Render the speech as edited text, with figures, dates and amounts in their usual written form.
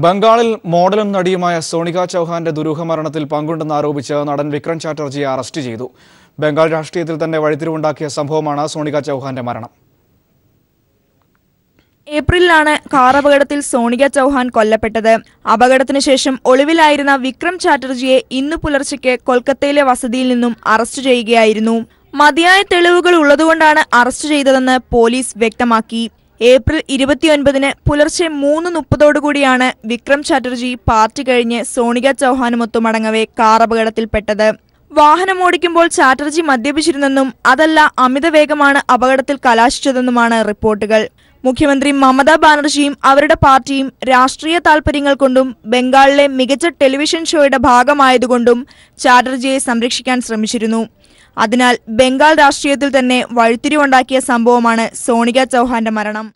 ബംഗാളിൽ മോഡലും നടിയുമായ സോണിക ചൗഹാന്റെ ദുരൂഹമരണത്തിൽ പങ്കുണ്ടെന്ന് ആരോപിച്ച് നടൻ വിക്രം ചാറ്റർജിയെ അറസ്റ്റ് ചെയ്തു. ബംഗാൾ രാഷ്ട്രീയത്തിൽ തന്നെ വഴിത്തിരിവുണ്ടാക്കിയ സംഭവമാണ് സോണിക ചൗഹാന്റെ മരണം. ഏപ്രിലാണ് കാർ അപകടത്തിൽ സോണിക ചൗഹാൻ കൊല്ലപ്പെട്ടത്. അപകടത്തിന് ശേഷം ഒളിവിലായിരുന്ന വിക്രം ചാറ്റർജിയെ ഇന്നു പുലർച്ചയ്ക്ക് കൊൽക്കത്തയിലെ വസതിയിൽ നിന്നും അറസ്റ്റ് ചെയ്യുകയായിരുന്നു. മതിയായ തെളിവുകൾ ഉള്ളതുകൊണ്ടാണ് അറസ്റ്റ് ചെയ്തതെന്ന് പോലീസ് വ്യക്തമാക്കി. ഏപ്രിൽ 29-ന് പുലർച്ചെ 3:30 വിക്രം ചാറ്റർജി പാർട്ടി കഴിഞ്ഞ് സോണിക ചൗഹാനുമൊത്തു മടങ്ങവെ കാർ അപകടത്തിൽപ്പെട്ടത്. വാഹനമോടിക്കുമ്പോൾ ചാറ്റർജി മദ്യപിച്ചിരുന്നെന്നും അതല്ല അമിതവേഗമാണ് അപകടത്തിൽ കലാശിച്ചതെന്നുമാണ് റിപ്പോർട്ടുകൾ. മുഖ്യമന്ത്രി മമതാ ബാനർജിയും അവരുടെ പാർട്ടിയും രാഷ്ട്രീയ താൽപര്യങ്ങൾ കൊണ്ടും ബംഗാളിലെ മികച്ച ടെലിവിഷൻ ഷോയുടെ ഭാഗമായതുകൊണ്ടും ചാറ്റർജിയെ സംരക്ഷിക്കാൻ ശ്രമിച്ചിരുന്നു. അതിനാൽ ബംഗാൾ രാഷ്ട്രീയത്തിൽ തന്നെ വഴിത്തിരിവുണ്ടാക്കിയ സംഭവമാണ് സോണിക ചൗഹാന്റെ മരണം.